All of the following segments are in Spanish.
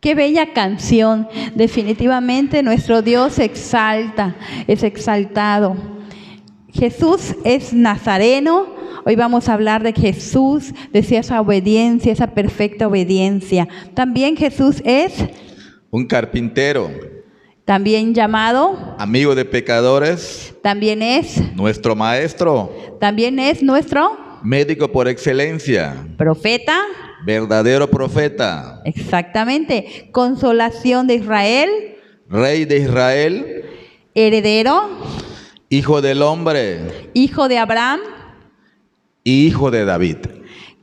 Qué bella canción. Definitivamente nuestro Dios se exalta, es exaltado. Jesús es nazareno. Hoy vamos a hablar de Jesús, de esa obediencia, esa perfecta obediencia. También Jesús es un carpintero, también llamado amigo de pecadores, también es nuestro maestro, también es nuestro médico por excelencia, profeta, verdadero profeta, exactamente, consolación de Israel, rey de Israel, heredero, hijo del hombre, hijo de Abraham y hijo de David.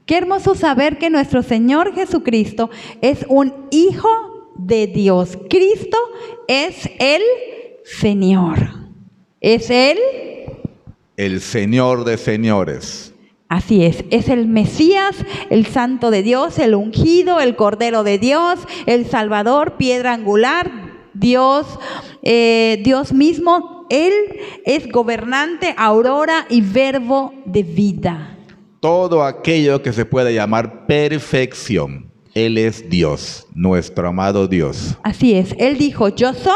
Qué hermoso saber que nuestro Señor Jesucristo es un hijo de Dios. Cristo es el Señor. Es el Señor de señores. Así es el Mesías, el Santo de Dios, el ungido, el Cordero de Dios, el Salvador, piedra angular, Dios mismo. Él es gobernante, aurora y verbo de vida. Todo aquello que se puede llamar perfección. Él es Dios, nuestro amado Dios. Así es, Él dijo, yo soy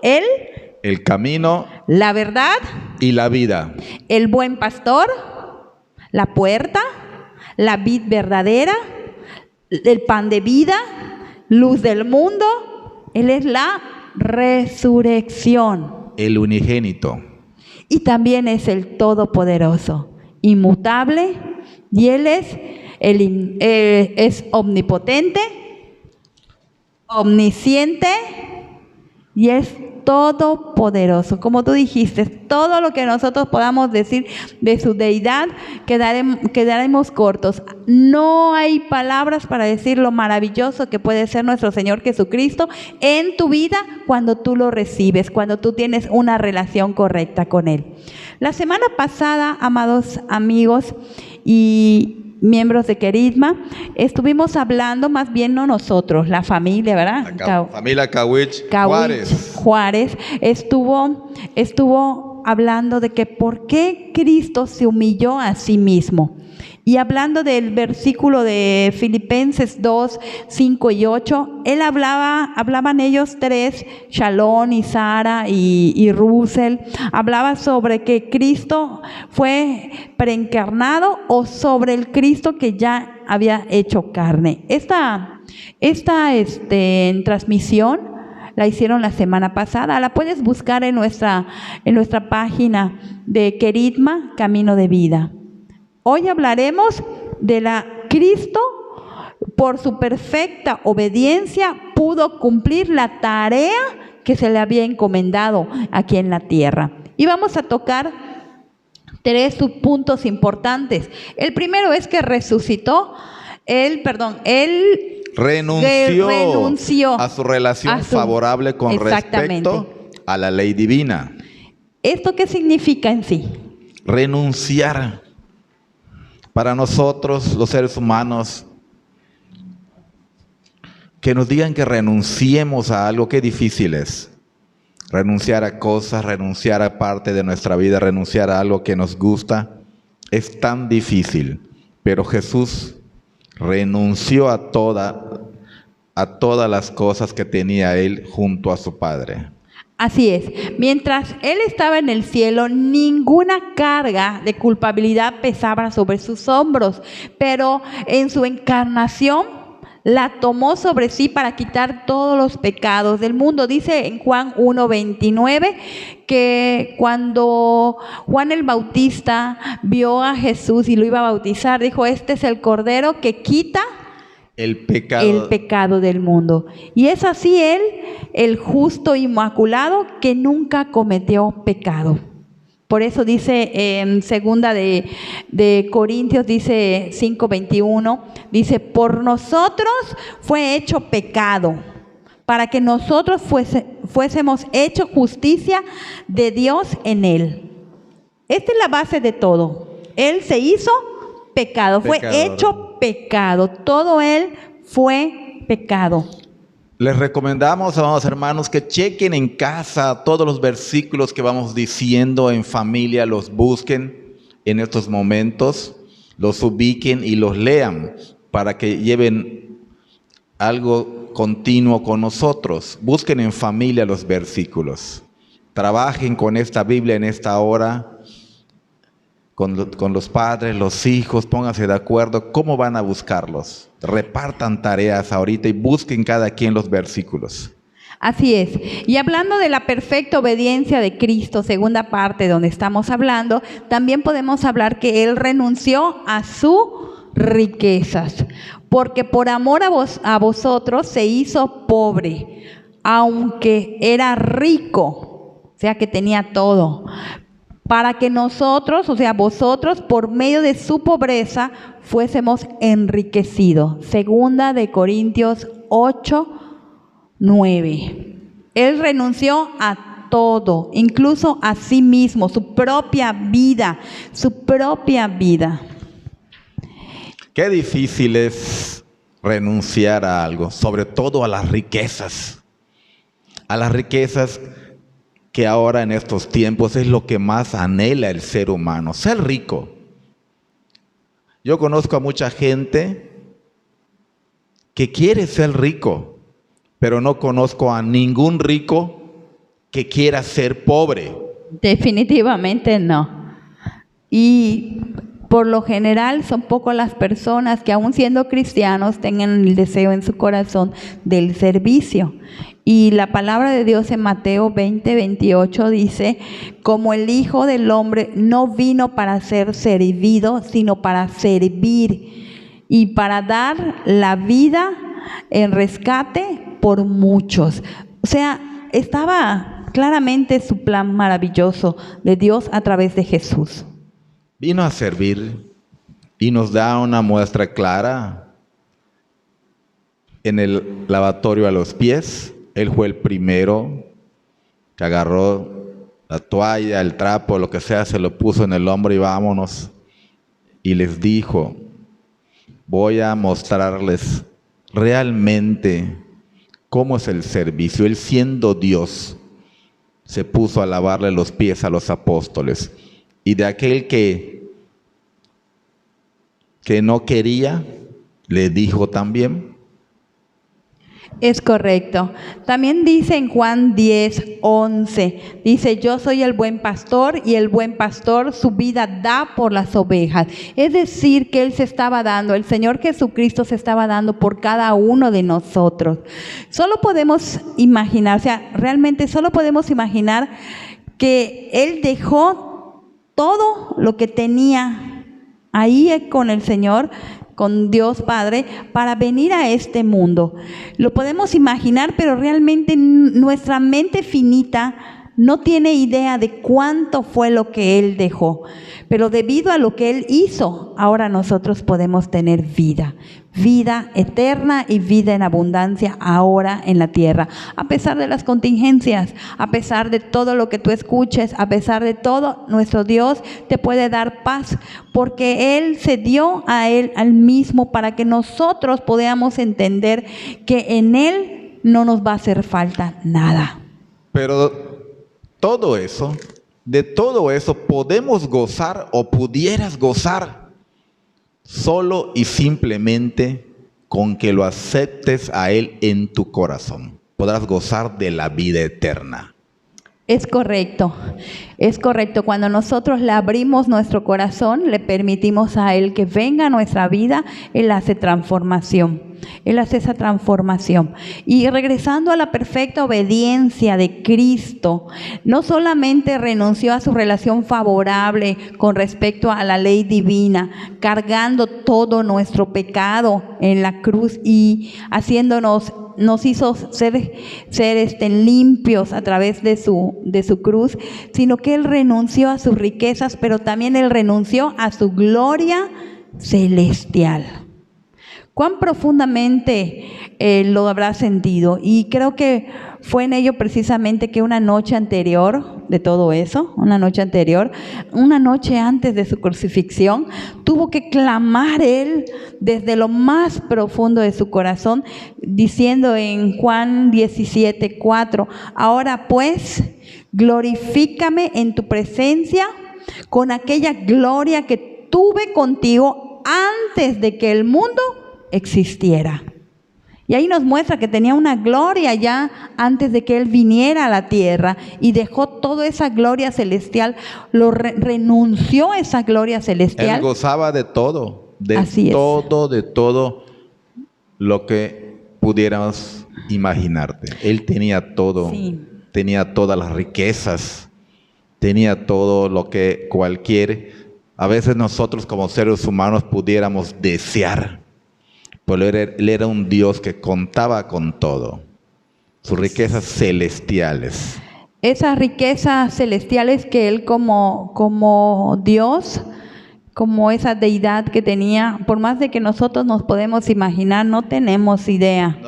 el camino, la verdad y la vida. El buen pastor, la puerta, la vid verdadera, el pan de vida, luz del mundo. Él es la resurrección. El unigénito. Y también es el todopoderoso, inmutable, y Él es omnipotente, omnisciente y es todopoderoso. Como tú dijiste, todo lo que nosotros podamos decir de su deidad quedaremos cortos. No hay palabras para decir lo maravilloso que puede ser nuestro Señor Jesucristo en tu vida cuando tú lo recibes, cuando tú tienes una relación correcta con Él. La semana pasada, amados amigos y miembros de Querisma, estuvimos hablando, más bien no nosotros, la familia, ¿verdad? Familia Cawich Juárez estuvo hablando de que por qué Cristo se humilló a sí mismo. Y hablando del versículo de Filipenses 2, 5 y 8, hablaban ellos tres, Shalom y Sara y Russell, hablaba sobre que Cristo fue preencarnado o sobre el Cristo que ya había hecho carne. Esta transmisión la hicieron la semana pasada, la puedes buscar en nuestra página de Querisma, Camino de Vida. Hoy hablaremos de Cristo, por su perfecta obediencia, pudo cumplir la tarea que se le había encomendado aquí en la tierra. Y vamos a tocar tres puntos importantes. El primero es que él renunció a su relación favorable con respecto a la ley divina. ¿Esto qué significa en sí? Renunciar. Para nosotros, los seres humanos, que nos digan que renunciemos a algo, qué difícil es. Renunciar a cosas, renunciar a parte de nuestra vida, renunciar a algo que nos gusta, es tan difícil. Pero Jesús renunció a todas las cosas que tenía Él junto a su Padre. Así es, mientras Él estaba en el cielo, ninguna carga de culpabilidad pesaba sobre sus hombros, pero en su encarnación la tomó sobre sí para quitar todos los pecados del mundo. Dice en Juan 1:29 que cuando Juan el Bautista vio a Jesús y lo iba a bautizar, dijo, este es el Cordero que quita el pecado del mundo. Y es así Él, el justo inmaculado, que nunca cometió pecado. Por eso dice en segunda de Corintios, dice 5:21, dice, por nosotros fue hecho pecado, para que nosotros fuésemos hecho justicia de Dios en Él. Esta es la base de todo. Él se hizo pecado, fue hecho pecado, todo Él fue pecado. Les recomendamos, amados hermanos, que chequen en casa todos los versículos que vamos diciendo en familia, los busquen en estos momentos, los ubiquen y los lean para que lleven algo continuo con nosotros. Busquen en familia los versículos. Trabajen con esta Biblia en esta hora. Con los padres, los hijos, pónganse de acuerdo cómo van a buscarlos. Repartan tareas ahorita y busquen cada quien los versículos. Así es. Y hablando de la perfecta obediencia de Cristo, segunda parte donde estamos hablando, también podemos hablar que Él renunció a sus riquezas, porque por amor a vosotros se hizo pobre, aunque era rico, o sea que tenía todo, para que nosotros, o sea vosotros, por medio de su pobreza, fuésemos enriquecidos. Segunda de Corintios 8:9. Él renunció a todo, incluso a sí mismo, su propia vida, Qué difícil es renunciar a algo, sobre todo a las riquezas. A las riquezas que ahora en estos tiempos es lo que más anhela el ser humano, ser rico. Yo conozco a mucha gente que quiere ser rico, pero no conozco a ningún rico que quiera ser pobre. Definitivamente no. Y por lo general son pocas las personas que aún siendo cristianos tengan el deseo en su corazón del servicio. Y la palabra de Dios en Mateo 20:28 dice, como el Hijo del Hombre no vino para ser servido, sino para servir y para dar la vida en rescate por muchos. O sea, estaba claramente su plan maravilloso de Dios a través de Jesús. Vino a servir y nos da una muestra clara en el lavatorio a los pies. Él fue el primero que agarró la toalla, el trapo, lo que sea, se lo puso en el hombro y vámonos. Y les dijo, voy a mostrarles realmente cómo es el servicio. Él siendo Dios, se puso a lavarle los pies a los apóstoles. Y de aquel que no quería, le dijo también. Es correcto. También dice en Juan 10:11, dice, yo soy el buen pastor y el buen pastor su vida da por las ovejas. Es decir, que Él se estaba dando, el Señor Jesucristo se estaba dando por cada uno de nosotros. Solo podemos imaginar, o sea, realmente solo podemos imaginar que Él dejó todo lo que tenía ahí con el Señor, con Dios Padre, para venir a este mundo. Lo podemos imaginar, pero realmente nuestra mente finita no tiene idea de cuánto fue lo que Él dejó. Pero debido a lo que Él hizo, ahora nosotros podemos tener vida eterna y vida en abundancia ahora en la tierra. A pesar de las contingencias, a pesar de todo lo que tú escuches, a pesar de todo, nuestro Dios te puede dar paz, porque Él se dio a Él al mismo para que nosotros podamos entender que en Él no nos va a hacer falta nada. Pero de todo eso podemos gozar o pudieras gozar solo y simplemente con que lo aceptes a Él en tu corazón. Podrás gozar de la vida eterna. Es correcto. Cuando nosotros le abrimos nuestro corazón, le permitimos a Él que venga a nuestra vida, Él hace transformación. Él hace esa transformación. Y regresando a la perfecta obediencia de Cristo, no solamente renunció a su relación favorable con respecto a la ley divina, cargando todo nuestro pecado en la cruz y nos hizo ser limpios a través de su cruz, sino que Él renunció a sus riquezas, pero también Él renunció a su gloria celestial. ¿Cuán profundamente lo habrá sentido? Y creo que fue en ello precisamente que una noche anterior de todo eso, una noche antes de su crucifixión, tuvo que clamar Él desde lo más profundo de su corazón, diciendo en Juan 17:4, ahora pues, glorifícame en tu presencia con aquella gloria que tuve contigo antes de que el mundo existiera. Y ahí nos muestra que tenía una gloria ya antes de que Él viniera a la tierra y dejó toda esa gloria celestial, renunció a esa gloria celestial. Él gozaba de todo, de todo lo que pudieras imaginarte. Él tenía todo, Sí. tenía todas las riquezas, tenía todo lo que a veces nosotros como seres humanos pudiéramos desear. Pero él era un Dios que contaba con todo, sus riquezas celestiales. Esas riquezas celestiales que Él como Dios, como esa deidad que tenía, por más de que nosotros nos podemos imaginar, no tenemos idea.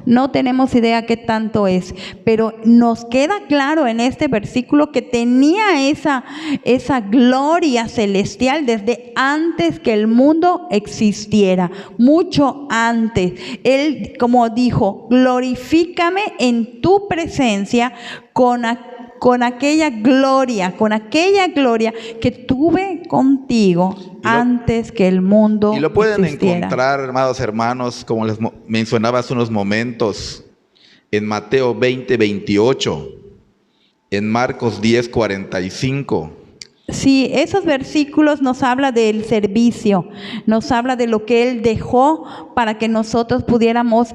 No tenemos idea qué tanto es, pero nos queda claro en este versículo que tenía esa gloria celestial desde antes que el mundo existiera, mucho antes. Él, como dijo, glorifícame en tu presencia con aquella gloria que tuve contigo antes que el mundo existiera. Y lo pueden encontrar, amados hermanos, como les mencionaba hace unos momentos, en Mateo 20:28, en Marcos 10:45. Sí, esos versículos nos habla del servicio, nos habla de lo que Él dejó para que nosotros pudiéramos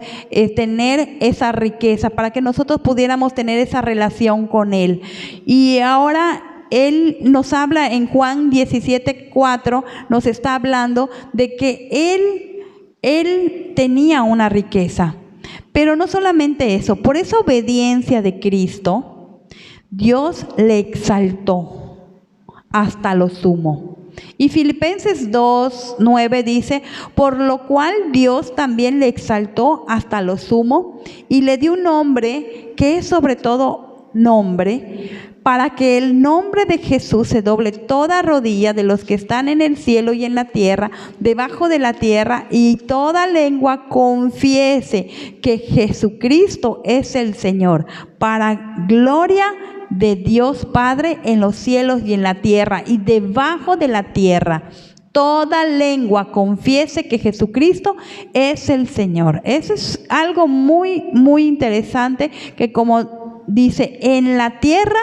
tener esa riqueza, para que nosotros pudiéramos tener esa relación con Él. Y ahora Él nos habla en Juan 17:4, nos está hablando de que Él tenía una riqueza. Pero no solamente eso, por esa obediencia de Cristo, Dios le exaltó hasta lo sumo. Y Filipenses 2:9 dice, por lo cual Dios también le exaltó hasta lo sumo y le dio un nombre que es sobre todo nombre, para que el nombre de Jesús se doble toda rodilla de los que están en el cielo y en la tierra, debajo de la tierra, y toda lengua confiese que Jesucristo es el Señor, para gloria de Dios Padre en los cielos y en la tierra y debajo de la tierra. Toda lengua confiese que Jesucristo es el Señor. Eso es algo muy, muy interesante, que como dice, en la tierra,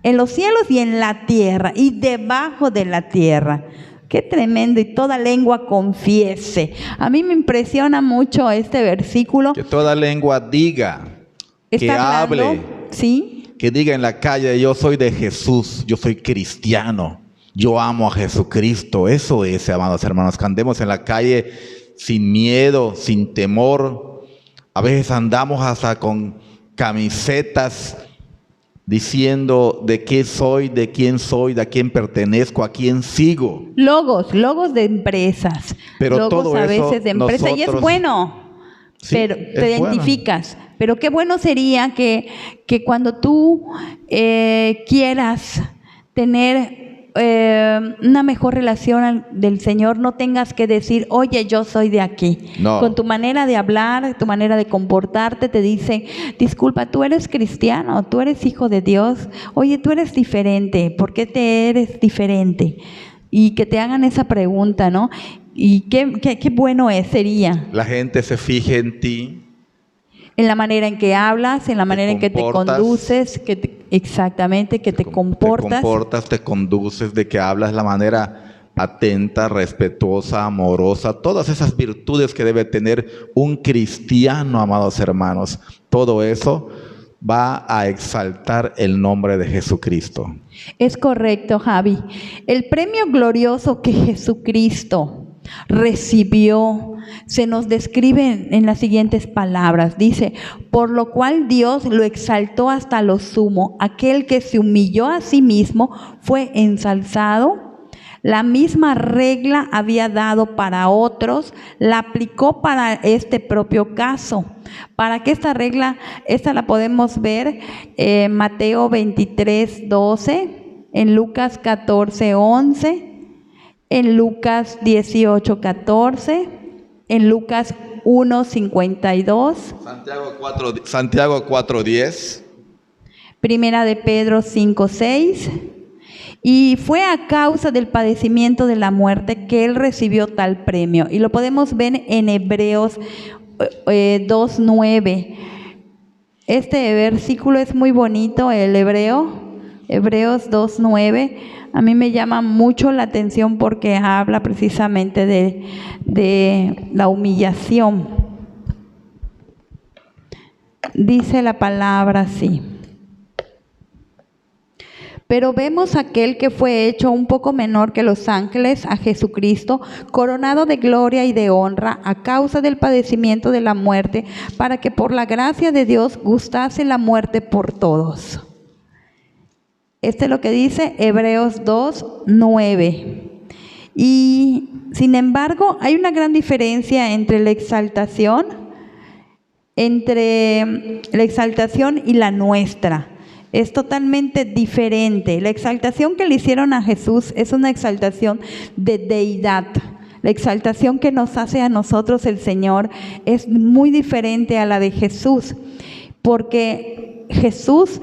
en los cielos y en la tierra y debajo de la tierra. Qué tremendo, y toda lengua confiese. A mí me impresiona mucho este versículo. Que toda lengua diga, que hable, ¿sí? Que diga en la calle, yo soy de Jesús, yo soy cristiano, yo amo a Jesucristo. Eso es, amados hermanos, que andemos en la calle sin miedo, sin temor. A veces andamos hasta con camisetas diciendo de qué soy, de quién soy, de a quién pertenezco, a quién sigo. Logos de empresas. Pero logos todo a eso veces de empresa, y es bueno, sí, pero te identificas. Bueno. Pero qué bueno sería que cuando tú quieras tener una mejor relación del Señor, no tengas que decir, oye, yo soy de aquí. No. Con tu manera de hablar, tu manera de comportarte, te dicen, disculpa, tú eres cristiano, tú eres hijo de Dios, oye, tú eres diferente, ¿por qué te eres diferente? Y que te hagan esa pregunta, ¿no? Y qué bueno sería. La gente se fije en ti. En la manera en que hablas, en la manera en que te conduces, exactamente, que te comportas. Te conduces, de que hablas la manera atenta, respetuosa, amorosa, todas esas virtudes que debe tener un cristiano, amados hermanos. Todo eso va a exaltar el nombre de Jesucristo. Es correcto, Javi. El premio glorioso que Jesucristo recibió se nos describe en las siguientes palabras. Dice, por lo cual Dios lo exaltó hasta lo sumo, aquel que se humilló a sí mismo fue ensalzado. La misma regla había dado para otros, la aplicó para este propio caso. Para que esta regla, esta la podemos ver en Mateo 23:12, en Lucas 14:11, en Lucas 18:14, en Lucas 1:52, Santiago 4:10, Primera de Pedro 5:6, y fue a causa del padecimiento de la muerte que él recibió tal premio. Y lo podemos ver en Hebreos 2:9. Este versículo es muy bonito, el Hebreos 2:9. A mí me llama mucho la atención porque habla precisamente de la humillación. Dice la palabra así: pero vemos a aquel que fue hecho un poco menor que los ángeles, a Jesucristo, coronado de gloria y de honra a causa del padecimiento de la muerte, para que por la gracia de Dios gustase la muerte por todos. Este es lo que dice Hebreos 2:9. Y sin embargo, hay una gran diferencia entre la exaltación y la nuestra. Es totalmente diferente. La exaltación que le hicieron a Jesús es una exaltación de deidad. La exaltación que nos hace a nosotros el Señor es muy diferente a la de Jesús, porque Jesús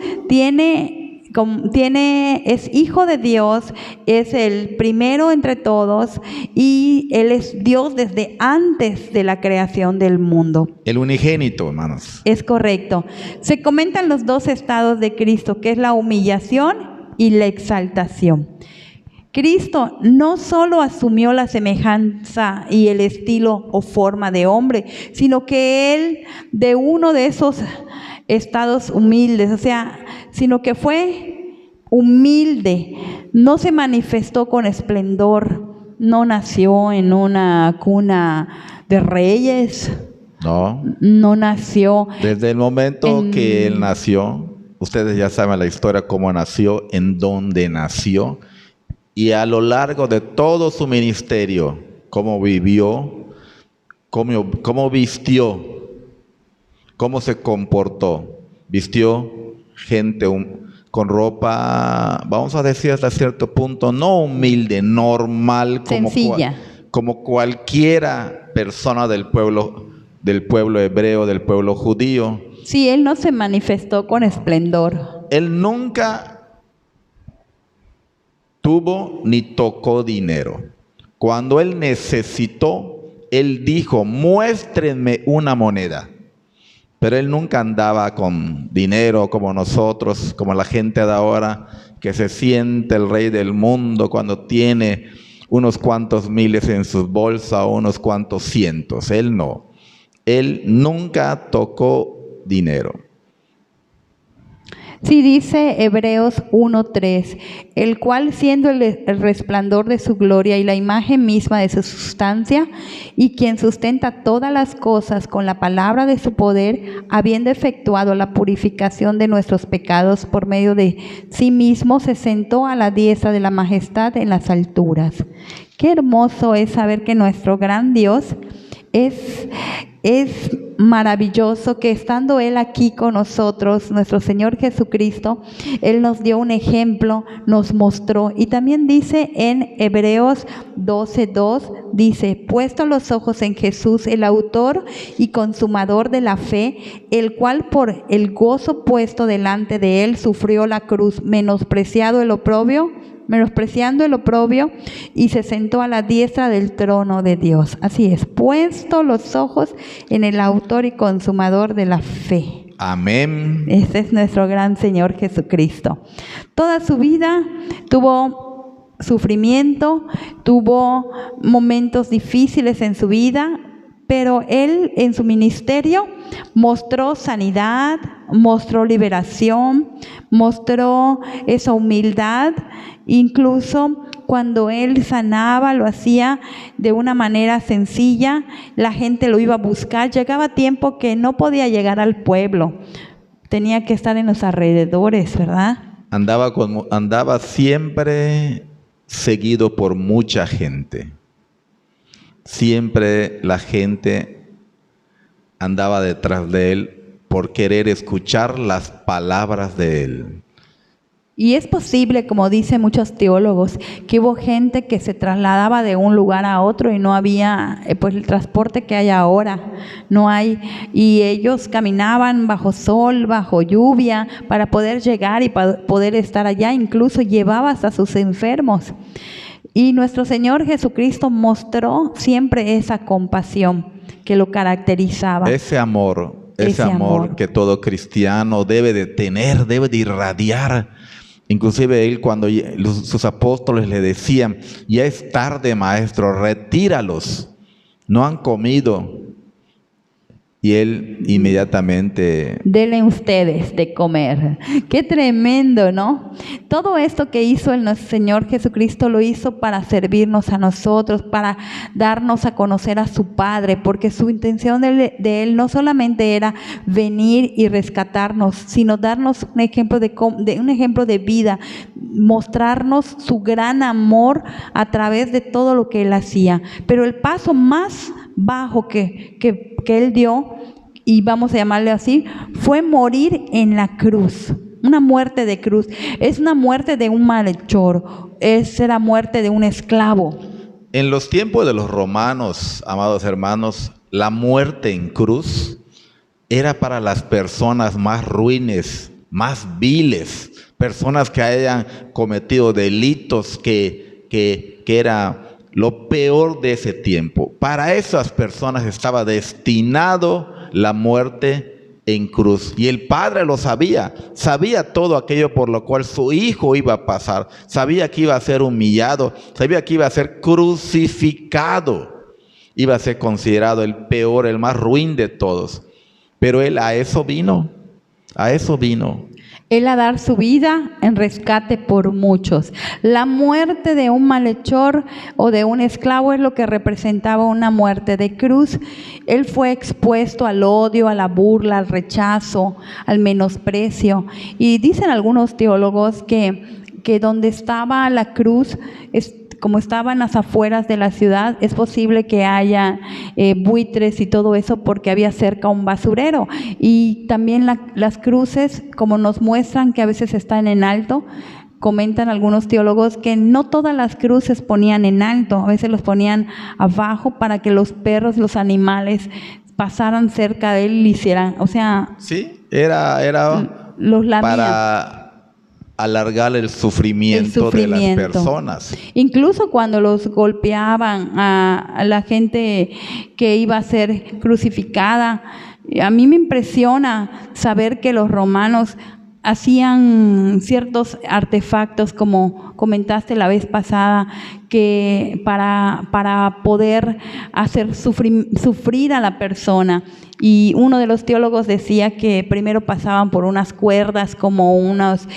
es hijo de Dios, es el primero entre todos y Él es Dios desde antes de la creación del mundo. El unigénito, hermanos. Es correcto. Se comentan los dos estados de Cristo, que es la humillación y la exaltación. Cristo no solo asumió la semejanza y el estilo o forma de hombre, sino que Él de uno de esos estados humildes, sino que fue humilde, no se manifestó con esplendor, no nació en una cuna de reyes, no nació. Desde el momento que Él nació, ustedes ya saben la historia, cómo nació, en dónde nació, y a lo largo de todo su ministerio, cómo vivió, cómo vistió, cómo se comportó. Vistió gente con ropa, vamos a decir hasta cierto punto, no humilde, normal, sencilla, como cualquiera persona del pueblo hebreo, del pueblo judío. Sí, Él no se manifestó con esplendor. Él nunca tuvo ni tocó dinero. Cuando Él necesitó, Él dijo: muéstrenme una moneda. Pero Él nunca andaba con dinero como nosotros, como la gente de ahora, que se siente el rey del mundo cuando tiene unos cuantos miles en sus bolsas o unos cuantos cientos. Él no. Él nunca tocó dinero. Sí, dice Hebreos 1:3, el cual siendo el resplandor de su gloria y la imagen misma de su sustancia, y quien sustenta todas las cosas con la palabra de su poder, habiendo efectuado la purificación de nuestros pecados por medio de sí mismo, se sentó a la diestra de la majestad en las alturas. Qué hermoso es saber que nuestro gran Dios es maravilloso, que estando Él aquí con nosotros, nuestro Señor Jesucristo, Él nos dio un ejemplo, nos mostró. Y también dice en Hebreos 12:2, dice: puesto los ojos en Jesús, el autor y consumador de la fe, el cual por el gozo puesto delante de Él sufrió la cruz, menospreciando el oprobio, y se sentó a la diestra del trono de Dios. Así es, puesto los ojos en el autor y consumador de la fe. Amén. Ese es nuestro gran Señor Jesucristo. Toda su vida tuvo sufrimiento, tuvo momentos difíciles en su vida, pero Él en su ministerio mostró sanidad, mostró liberación, mostró esa humildad. Incluso cuando Él sanaba, lo hacía de una manera sencilla, la gente lo iba a buscar. Llegaba tiempo que no podía llegar al pueblo, tenía que estar en los alrededores, ¿verdad? Andaba siempre seguido por mucha gente. Siempre la gente andaba detrás de Él por querer escuchar las palabras de Él. Y es posible, como dicen muchos teólogos, que hubo gente que se trasladaba de un lugar a otro y no había pues el transporte que hay ahora, no hay, y ellos caminaban bajo sol, bajo lluvia, para poder llegar y para poder estar allá. Incluso llevaba hasta sus enfermos. Y nuestro Señor Jesucristo mostró siempre esa compasión. que lo caracterizaba. Ese amor que todo cristiano debe de tener, debe de irradiar. Inclusive él, cuando sus apóstoles le decían: ya es tarde, maestro, retíralos, no han comido. Y él inmediatamente: denle ustedes de comer. Qué tremendo, ¿no? Todo esto que hizo el nuestro Señor Jesucristo lo hizo para servirnos a nosotros, para darnos a conocer a su Padre, porque su intención de Él no solamente era venir y rescatarnos, sino darnos un ejemplo de vida, mostrarnos su gran amor a través de todo lo que Él hacía. Pero el paso más bajo que Él dio, y vamos a llamarle así, fue morir en la cruz. Una muerte de cruz. Es una muerte de un malhechor. Es la muerte de un esclavo. En los tiempos de los romanos, amados hermanos, la muerte en cruz era para las personas más ruines, más viles, personas que hayan cometido delitos que era lo peor de ese tiempo. Para esas personas estaba destinado la muerte en cruz. Y el Padre lo sabía todo aquello por lo cual su Hijo iba a pasar. Sabía que iba a ser humillado, sabía que iba a ser crucificado. Iba a ser considerado el peor, el más ruin de todos. Pero Él a eso vino. Él a dar su vida en rescate por muchos. La muerte de un malhechor o de un esclavo es lo que representaba una muerte de cruz. Él fue expuesto al odio, a la burla, al rechazo, al menosprecio. Y dicen algunos teólogos que donde estaba la cruz, como estaba en las afueras de la ciudad, es posible que haya buitres y todo eso porque había cerca un basurero. Y también las cruces, como nos muestran que a veces están en alto, comentan algunos teólogos que no todas las cruces ponían en alto, a veces los ponían abajo para que los perros, los animales pasaran cerca de él y hicieran, o sea... Sí, era los lamían. Para alargar el sufrimiento de las personas. Incluso cuando los golpeaban a la gente que iba a ser crucificada, a mí me impresiona saber que los romanos hacían ciertos artefactos, como comentaste la vez pasada, que para poder hacer sufrir a la persona. Y uno de los teólogos decía que primero pasaban por unas cuerdas, como unas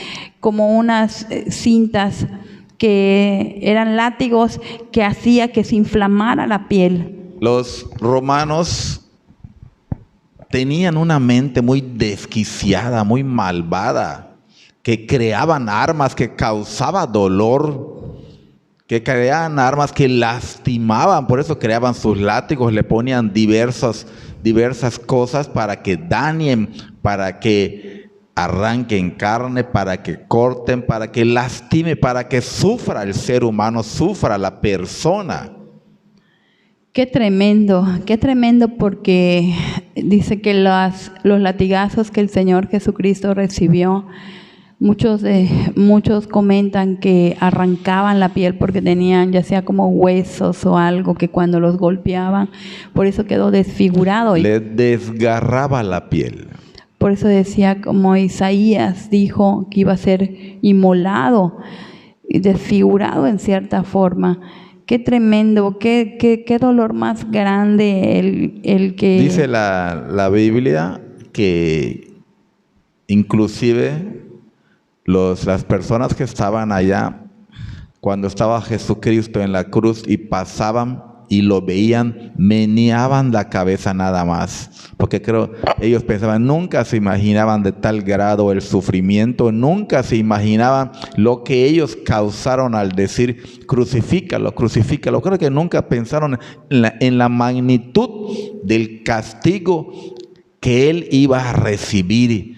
cintas que eran látigos que hacía que se inflamara la piel. Los romanos tenían una mente muy desquiciada, muy malvada, que creaban armas que causaban dolor, que creaban armas que lastimaban. Por eso creaban sus látigos, le ponían diversas cosas para que dañen, para que arranquen carne, para que corten, para que lastime, para que sufra el ser humano, sufra la persona. Qué tremendo, porque dice que los latigazos que el Señor Jesucristo recibió, muchos comentan que arrancaban la piel porque tenían ya sea como huesos o algo que cuando los golpeaban, por eso quedó desfigurado. Le desgarraba la piel. Por eso decía, como Isaías dijo, que iba a ser inmolado y desfigurado en cierta forma. Qué tremendo, qué dolor más grande el que... Dice la Biblia que inclusive las personas que estaban allá, cuando estaba Jesucristo en la cruz y pasaban y lo veían, meneaban la cabeza nada más. Porque ellos pensaban, nunca se imaginaban de tal grado el sufrimiento, nunca se imaginaban lo que ellos causaron al decir, crucifícalo, crucifícalo. Creo que nunca pensaron en la magnitud del castigo que él iba a recibir.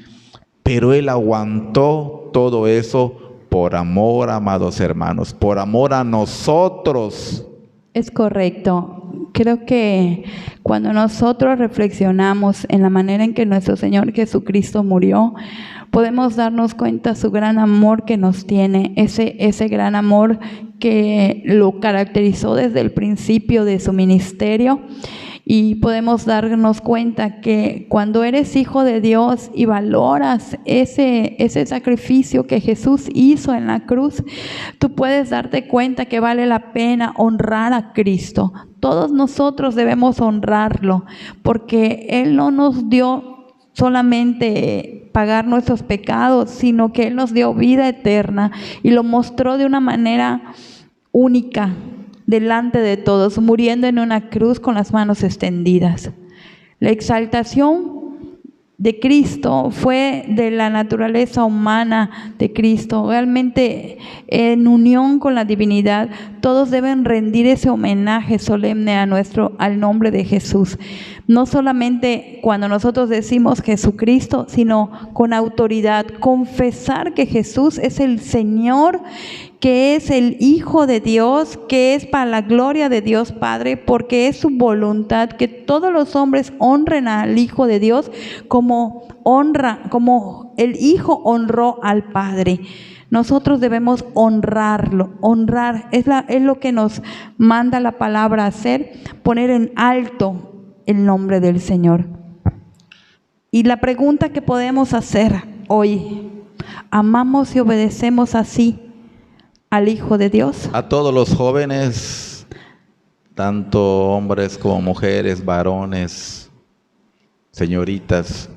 Pero él aguantó todo eso por amor, amados hermanos, por amor a nosotros. Es correcto. Creo que cuando nosotros reflexionamos en la manera en que nuestro Señor Jesucristo murió, podemos darnos cuenta de su gran amor que nos tiene, ese gran amor que lo caracterizó desde el principio de su ministerio. Y podemos darnos cuenta que cuando eres hijo de Dios y valoras ese sacrificio que Jesús hizo en la cruz, tú puedes darte cuenta que vale la pena honrar a Cristo. Todos nosotros debemos honrarlo, porque Él no nos dio solamente pagar nuestros pecados, sino que Él nos dio vida eterna y lo mostró de una manera única delante de todos, muriendo en una cruz con las manos extendidas. La exaltación de Cristo fue de la naturaleza humana de Cristo. Realmente en unión con la divinidad, todos deben rendir ese homenaje solemne al nombre de Jesús. No solamente cuando nosotros decimos Jesucristo, sino con autoridad, confesar que Jesús es el Señor, que es el Hijo de Dios, que es para la gloria de Dios Padre, porque es su voluntad que todos los hombres honren al Hijo de Dios como el Hijo honró al Padre. Nosotros debemos honrarlo, honrar, es lo que nos manda la palabra hacer, poner en alto el nombre del Señor. Y la pregunta que podemos hacer hoy, ¿amamos y obedecemos así al Hijo de Dios? A todos los jóvenes, tanto hombres como mujeres, varones, señoritas,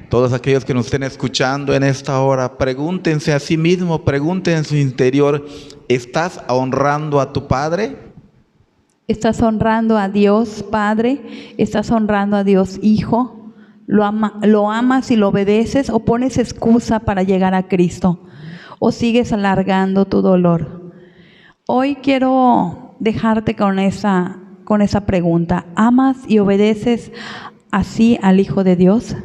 todos aquellos que nos estén escuchando en esta hora, pregúntense a sí mismos, pregúntense en su interior, ¿estás honrando a tu Padre? ¿Estás honrando a Dios Padre? ¿Estás honrando a Dios Hijo? ¿Lo amas y lo obedeces o pones excusa para llegar a Cristo? ¿O sigues alargando tu dolor? Hoy quiero dejarte con esa pregunta. ¿Amas y obedeces así al Hijo de Dios?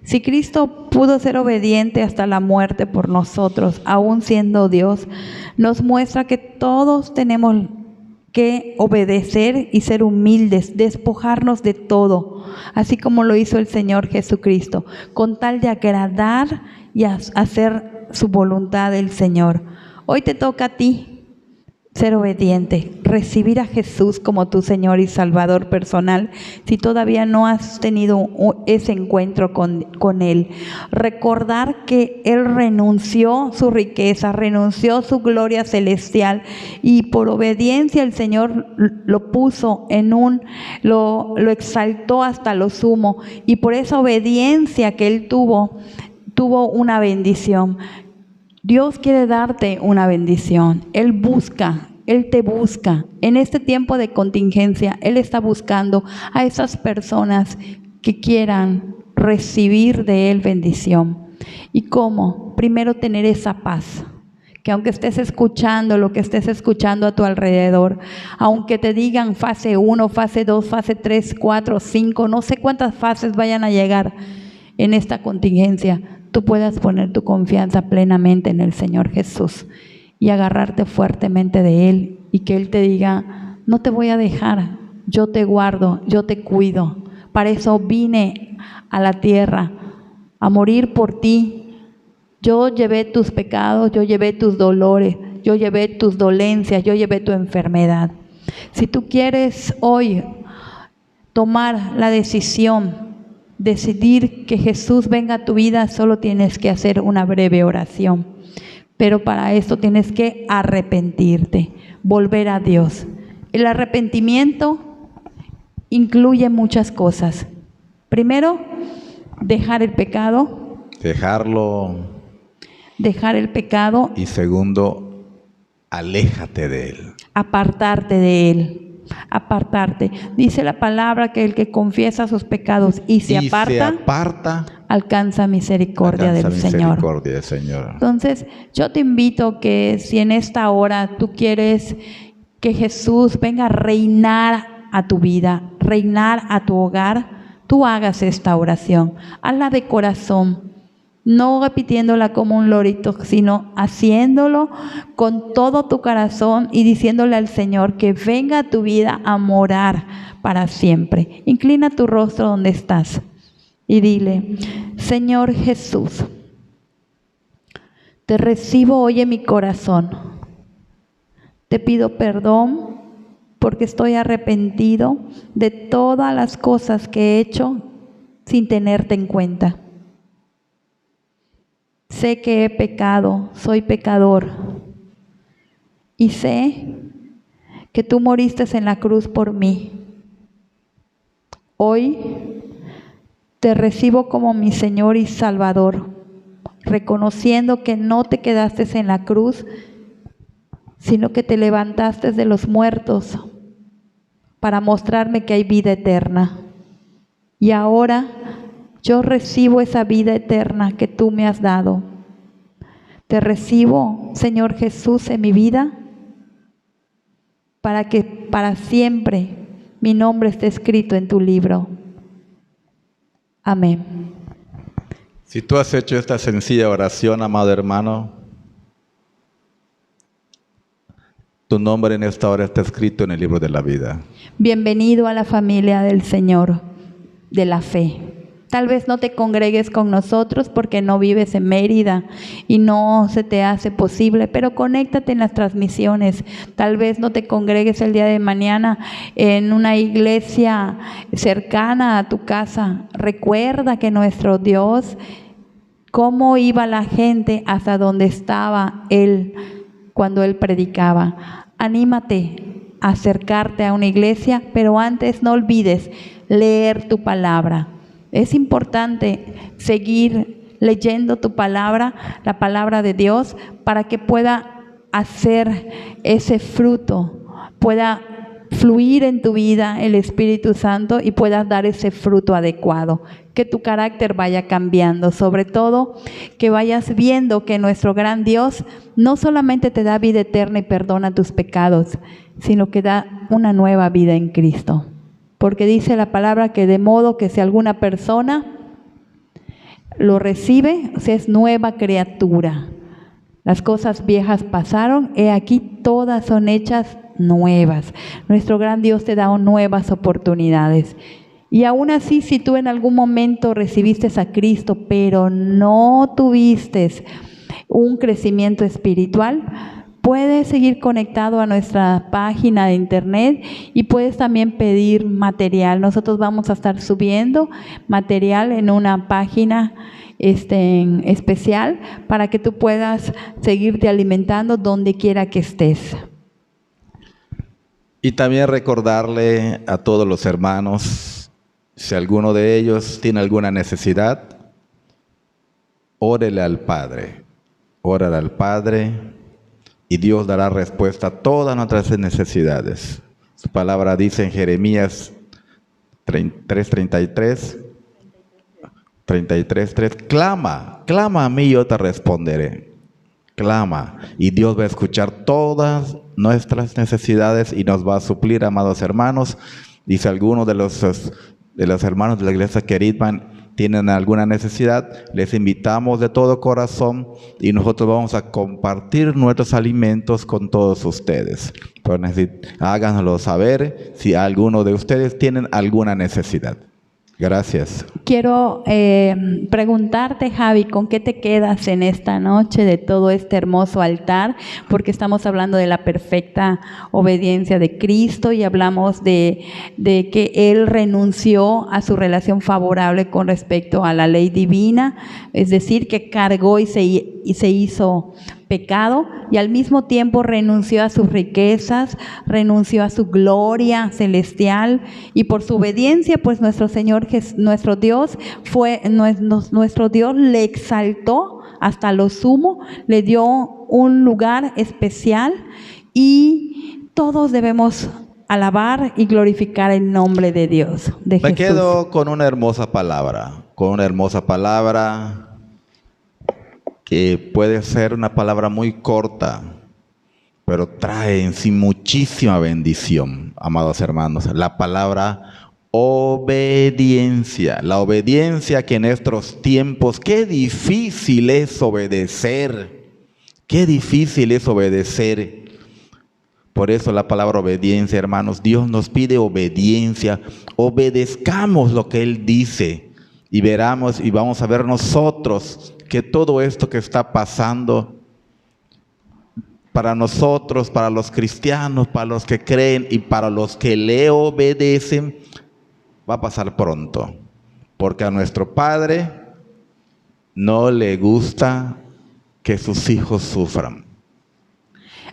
Si Cristo pudo ser obediente hasta la muerte por nosotros, aún siendo Dios, nos muestra que todos tenemos que obedecer y ser humildes, despojarnos de todo, así como lo hizo el Señor Jesucristo, con tal de agradar y hacer su voluntad del Señor. Hoy te toca a ti ser obediente, recibir a Jesús como tu Señor y Salvador personal, si todavía no has tenido ese encuentro con Él. Recordar que Él renunció su riqueza, renunció su gloria celestial y por obediencia el Señor lo puso lo exaltó hasta lo sumo, y por esa obediencia que Él tuvo una bendición. Dios quiere darte una bendición. Él te busca. En este tiempo de contingencia, Él está buscando a esas personas que quieran recibir de Él bendición. ¿Y cómo? Primero tener esa paz. Que aunque estés escuchando lo que estés escuchando a tu alrededor, aunque te digan fase 1, fase 2, fase 3, 4, 5, no sé cuántas fases vayan a llegar en esta contingencia, tú puedas poner tu confianza plenamente en el Señor Jesús y agarrarte fuertemente de Él, y que Él te diga: no te voy a dejar, yo te guardo, yo te cuido. Para eso vine a la tierra, a morir por ti. Yo llevé tus pecados, yo llevé tus dolores, yo llevé tus dolencias, yo llevé tu enfermedad. Si tú quieres hoy tomar la decisión, decidir que Jesús venga a tu vida, solo tienes que hacer una breve oración. Pero para esto tienes que arrepentirte, volver a Dios. El arrepentimiento incluye muchas cosas. Primero, dejar el pecado. Dejar el pecado. Y segundo, aléjate de él. Apartarte de él. Apartarte. Dice la palabra que el que confiesa sus pecados y se aparta, alcanza misericordia del Señor. Entonces, yo te invito que si en esta hora tú quieres que Jesús venga a reinar a tu vida, reinar a tu hogar, tú hagas esta oración. Hazla de corazón. No repitiéndola como un lorito, sino haciéndolo con todo tu corazón y diciéndole al Señor que venga a tu vida a morar para siempre. Inclina tu rostro donde estás y dile: Señor Jesús, te recibo hoy en mi corazón. Te pido perdón porque estoy arrepentido de todas las cosas que he hecho sin tenerte en cuenta. Sé que he pecado, soy pecador. Y sé que tú moriste en la cruz por mí. Hoy te recibo como mi Señor y Salvador, reconociendo que no te quedaste en la cruz, sino que te levantaste de los muertos para mostrarme que hay vida eterna. Y ahora yo recibo esa vida eterna que tú me has dado. Te recibo, Señor Jesús, en mi vida, para que para siempre mi nombre esté escrito en tu libro. Amén. Si tú has hecho esta sencilla oración, amado hermano, tu nombre en esta hora está escrito en el libro de la vida. Bienvenido a la familia del Señor, de la fe. Tal vez no te congregues con nosotros porque no vives en Mérida y no se te hace posible, pero conéctate en las transmisiones. Tal vez no te congregues el día de mañana en una iglesia cercana a tu casa. Recuerda que nuestro Dios, cómo iba la gente hasta donde estaba Él cuando Él predicaba. Anímate a acercarte a una iglesia, pero antes no olvides leer tu palabra. Es importante seguir leyendo tu palabra, la palabra de Dios, para que pueda hacer ese fruto, pueda fluir en tu vida el Espíritu Santo y puedas dar ese fruto adecuado. Que tu carácter vaya cambiando, sobre todo que vayas viendo que nuestro gran Dios no solamente te da vida eterna y perdona tus pecados, sino que da una nueva vida en Cristo. Porque dice la palabra que de modo que si alguna persona lo recibe, o sea, es nueva criatura. Las cosas viejas pasaron, he aquí todas son hechas nuevas. Nuestro gran Dios te da nuevas oportunidades. Y aún así, si tú en algún momento recibiste a Cristo, pero no tuviste un crecimiento espiritual, puedes seguir conectado a nuestra página de internet y puedes también pedir material. Nosotros vamos a estar subiendo material en una página especial para que tú puedas seguirte alimentando donde quiera que estés. Y también recordarle a todos los hermanos, si alguno de ellos tiene alguna necesidad, órele al Padre. Órale al Padre. Y Dios dará respuesta a todas nuestras necesidades. Su palabra dice en Jeremías 3:33, 33:3, clama a mí y yo te responderé. Clama y Dios va a escuchar todas nuestras necesidades y nos va a suplir, amados hermanos. Y si alguno de los hermanos de la iglesia Queridman tienen alguna necesidad, les invitamos de todo corazón y nosotros vamos a compartir nuestros alimentos con todos ustedes. Pero háganoslo saber si alguno de ustedes tienen alguna necesidad. Gracias. Quiero preguntarte, Javi, ¿con qué te quedas en esta noche de todo este hermoso altar? Porque estamos hablando de la perfecta obediencia de Cristo y hablamos de que Él renunció a su relación favorable con respecto a la ley divina, es decir, que cargó y se hizo pecado y al mismo tiempo renunció a sus riquezas, renunció a su gloria celestial y por su obediencia pues nuestro Dios le exaltó hasta lo sumo, le dio un lugar especial y todos debemos alabar y glorificar el nombre de Dios, de Jesús. Me quedo con una hermosa palabra, que puede ser una palabra muy corta, pero trae en sí muchísima bendición, amados hermanos. La palabra obediencia. La obediencia que en estos tiempos, qué difícil es obedecer. Qué difícil es obedecer. Por eso la palabra obediencia, hermanos, Dios nos pide obediencia. Obedezcamos lo que Él dice y veramos y vamos a ver nosotros que todo esto que está pasando para nosotros, para los cristianos, para los que creen y para los que le obedecen, va a pasar pronto. Porque a nuestro Padre no le gusta que sus hijos sufran.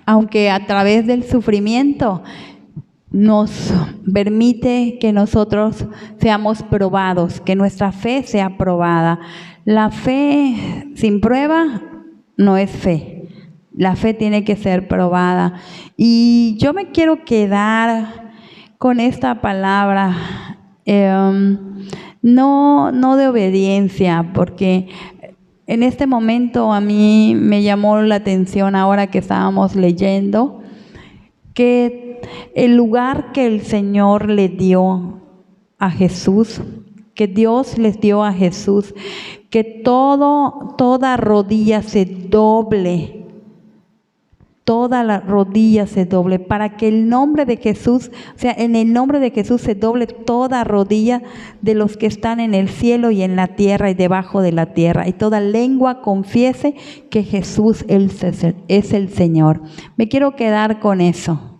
Aunque a través del sufrimiento nos permite que nosotros seamos probados, que nuestra fe sea probada. La fe sin prueba no es fe. La fe tiene que ser probada. Y yo me quiero quedar con esta palabra, no de obediencia, porque en este momento a mí me llamó la atención ahora que estábamos leyendo que el lugar que el Señor le dio a Jesús, que Dios les dio a Jesús, que toda rodilla se doble. Toda la rodilla se doble, para que el nombre de Jesús, o sea, en el nombre de Jesús se doble toda rodilla de los que están en el cielo y en la tierra y debajo de la tierra, y toda lengua confiese que Jesús es el Señor. Me quiero quedar con eso,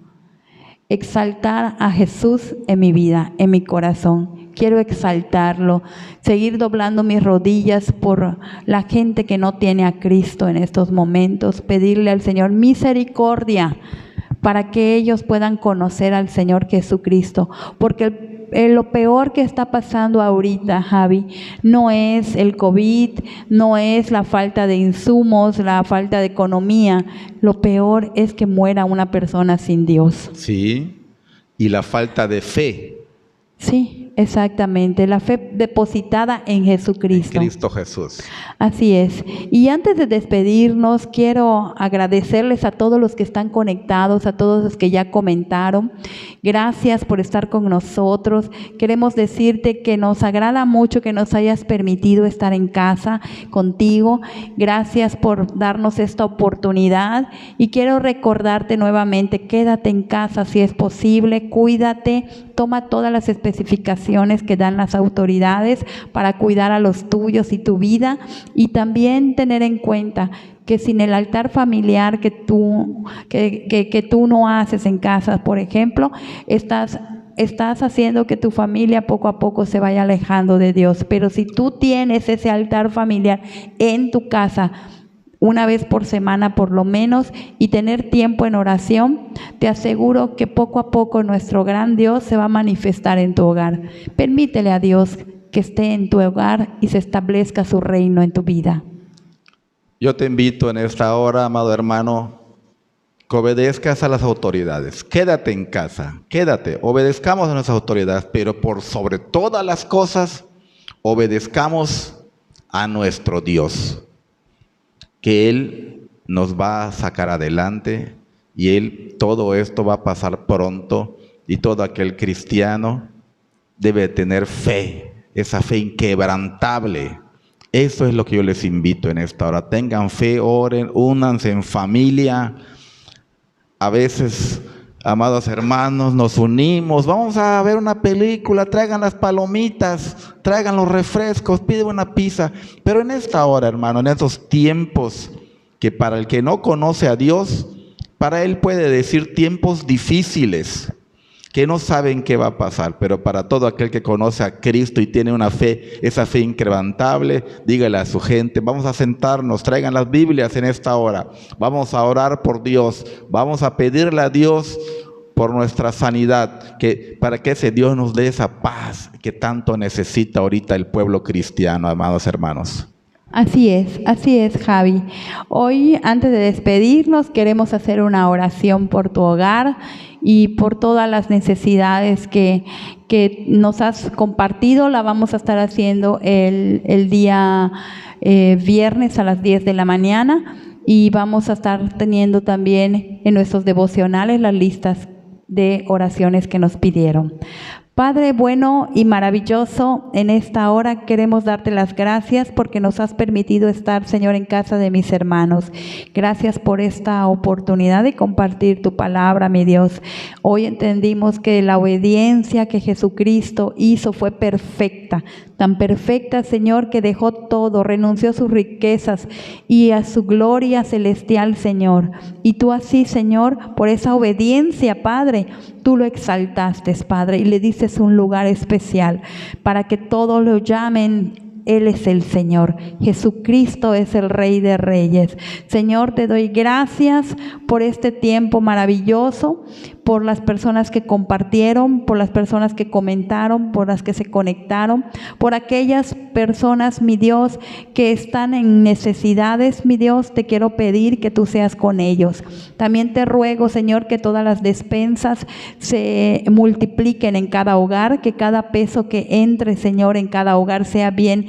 exaltar a Jesús en mi vida, en mi corazón. Quiero exaltarlo, seguir doblando mis rodillas por la gente que no tiene a Cristo en estos momentos, pedirle al Señor misericordia para que ellos puedan conocer al Señor Jesucristo, porque lo peor que está pasando ahorita, Javi, no es el COVID, no es la falta de insumos, la falta de economía, lo peor es que muera una persona sin Dios. Sí, y la falta de fe. Sí, exactamente, la fe depositada en Jesucristo. En Cristo Jesús. Así es. Y antes de despedirnos, quiero agradecerles a todos los que están conectados, a todos los que ya comentaron. Gracias por estar con nosotros. Queremos decirte que nos agrada mucho que nos hayas permitido estar en casa contigo. Gracias por darnos esta oportunidad. Y quiero recordarte nuevamente, quédate en casa si es posible, cuídate, toma todas las especificaciones que dan las autoridades para cuidar a los tuyos y tu vida, y también tener en cuenta que sin el altar familiar que tú no haces en casa, por ejemplo, estás haciendo que tu familia poco a poco se vaya alejando de Dios. Pero si tú tienes ese altar familiar en tu casa, una vez por semana por lo menos, y tener tiempo en oración, te aseguro que poco a poco nuestro gran Dios se va a manifestar en tu hogar. Permítele a Dios que esté en tu hogar y se establezca su reino en tu vida. Yo te invito en esta hora, amado hermano, que obedezcas a las autoridades. Quédate en casa, quédate, obedezcamos a nuestras autoridades, pero por sobre todas las cosas, obedezcamos a nuestro Dios, que Él nos va a sacar adelante y todo esto va a pasar pronto, y todo aquel cristiano debe tener fe, esa fe inquebrantable. Eso es lo que yo les invito en esta hora. Tengan fe, oren, únanse en familia. A veces, amados hermanos, nos unimos, vamos a ver una película, traigan las palomitas, traigan los refrescos, piden una pizza. Pero en esta hora, hermano, en estos tiempos que para el que no conoce a Dios, para él puede decir tiempos difíciles, que no saben qué va a pasar, pero para todo aquel que conoce a Cristo y tiene una fe, esa fe inquebrantable, dígale a su gente, vamos a sentarnos, traigan las Biblias en esta hora, vamos a orar por Dios, vamos a pedirle a Dios por nuestra sanidad, para que ese Dios nos dé esa paz que tanto necesita ahorita el pueblo cristiano, amados hermanos. Así es, Javi. Hoy, antes de despedirnos, queremos hacer una oración por tu hogar y por todas las necesidades que nos has compartido. La vamos a estar haciendo el día viernes a las 10 de la mañana, y vamos a estar teniendo también en nuestros devocionales las listas de oraciones que nos pidieron. Padre bueno y maravilloso, en esta hora queremos darte las gracias porque nos has permitido estar, Señor, en casa de mis hermanos. Gracias por esta oportunidad de compartir tu palabra, mi Dios. Hoy entendimos que la obediencia que Jesucristo hizo fue perfecta, tan perfecta, Señor, que dejó todo, renunció a sus riquezas y a su gloria celestial, Señor. Y tú así, Señor, por esa obediencia, Padre, tú lo exaltaste, Padre, y le dices un lugar especial para que todos lo llamen. Él es el Señor, Jesucristo es el Rey de Reyes. Señor, te doy gracias por este tiempo maravilloso, por las personas que compartieron, por las personas que comentaron, por las que se conectaron, por aquellas personas, mi Dios, que están en necesidades, mi Dios, te quiero pedir que tú seas con ellos. También te ruego, Señor, que todas las despensas se multipliquen en cada hogar, que cada peso que entre, Señor, en cada hogar sea bien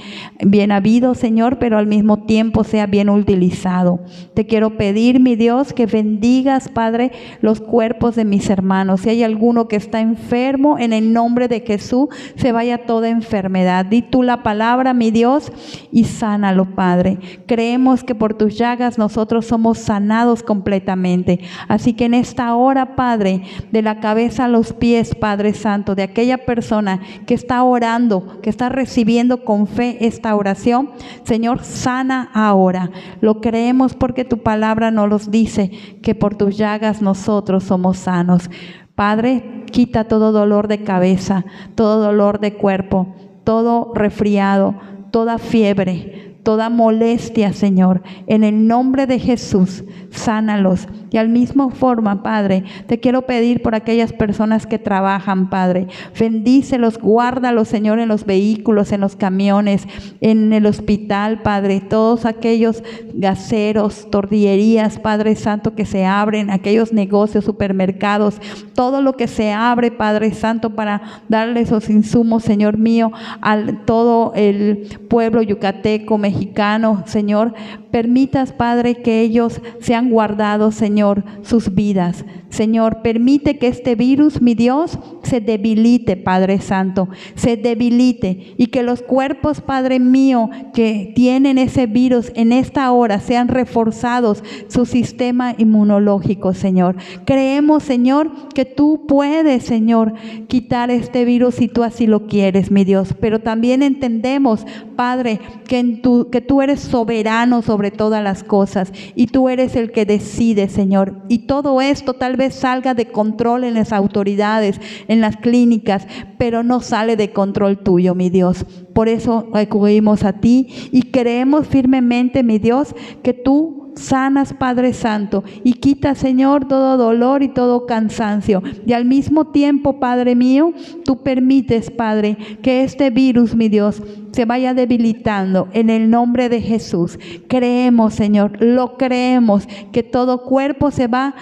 habido, Señor, pero al mismo tiempo sea bien utilizado. Te quiero pedir, mi Dios, que bendigas, Padre, los cuerpos de mis hermanos. Si hay alguno que está enfermo, en el nombre de Jesús, se vaya toda enfermedad. Di tú la palabra, mi Dios, y sánalo, Padre. Creemos que por tus llagas nosotros somos sanados completamente. Así que en esta hora, Padre, de la cabeza a los pies, Padre Santo, de aquella persona que está orando, que está recibiendo con fe esta oración, Señor, sana ahora. Lo creemos porque tu palabra nos los dice, que por tus llagas nosotros somos sanos. Padre, quita todo dolor de cabeza, todo dolor de cuerpo, todo resfriado, toda fiebre, toda molestia, Señor. En el nombre de Jesús, sánalos. Y al mismo forma, Padre, te quiero pedir por aquellas personas que trabajan, Padre. Bendícelos, guárdalos, Señor, en los vehículos, en los camiones, en el hospital, Padre. Todos aquellos gaseros, tortillerías, Padre Santo, que se abren, aquellos negocios, supermercados, todo lo que se abre, Padre Santo, para darle esos insumos, Señor mío, a todo el pueblo yucateco, mexicano, Señor. Permitas, Padre, que ellos sean guardados, Señor, sus vidas. Señor, permite que este virus, mi Dios, se debilite, Padre Santo, se debilite, y que los cuerpos, Padre mío, que tienen ese virus en esta hora sean reforzados, su sistema inmunológico, Señor. Creemos, Señor, que tú puedes, Señor, quitar este virus si tú así lo quieres, mi Dios, pero también entendemos, Padre, que tú eres soberano sobre todas las cosas y tú eres el que decide, Señor. Y todo esto tal vez salga de control en las autoridades, en las clínicas, pero no sale de control tuyo, mi Dios. Por eso acudimos a ti y creemos firmemente, mi Dios, que tú sanas, Padre Santo, y quita, Señor, todo dolor y todo cansancio. Y al mismo tiempo, Padre mío, tú permites, Padre, que este virus, mi Dios, se vaya debilitando en el nombre de Jesús. Creemos, Señor, lo creemos, que todo cuerpo se va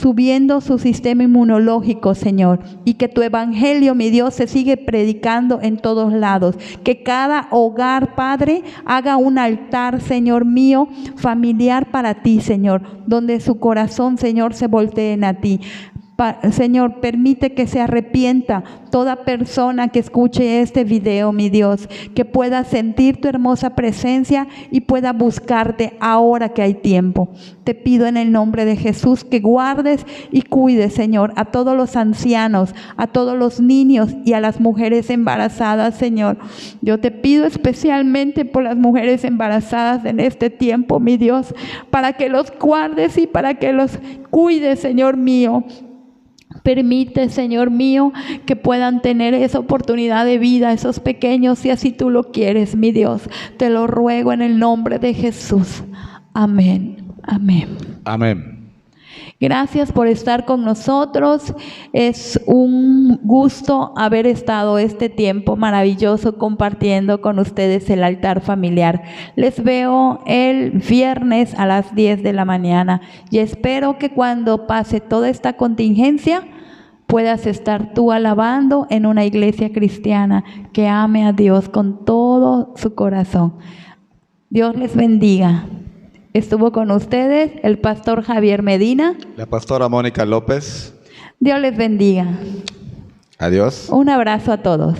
subiendo su sistema inmunológico, Señor, y que tu evangelio, mi Dios, se sigue predicando en todos lados, que cada hogar, Padre, haga un altar, Señor mío, familiar para ti, Señor, donde su corazón, Señor, se volteen a ti. Señor, permite que se arrepienta toda persona que escuche este video, mi Dios, que pueda sentir tu hermosa presencia y pueda buscarte ahora que hay tiempo. Te pido en el nombre de Jesús que guardes y cuides, Señor, a todos los ancianos, a todos los niños y a las mujeres embarazadas, Señor. Yo te pido especialmente por las mujeres embarazadas en este tiempo, mi Dios, para que los guardes y para que los cuides, Señor mío. Permite, Señor mío, que puedan tener esa oportunidad de vida, esos pequeños, si así tú lo quieres, mi Dios. Te lo ruego en el nombre de Jesús. Amén. Amén. Amén. Gracias por estar con nosotros. Es un gusto haber estado este tiempo maravilloso compartiendo con ustedes el altar familiar. Les veo el viernes a las 10 de la mañana y espero que cuando pase toda esta contingencia puedas estar tú alabando en una iglesia cristiana que ame a Dios con todo su corazón. Dios les bendiga. Estuvo con ustedes el pastor Javier Medina. La pastora Mónica López. Dios les bendiga. Adiós. Un abrazo a todos.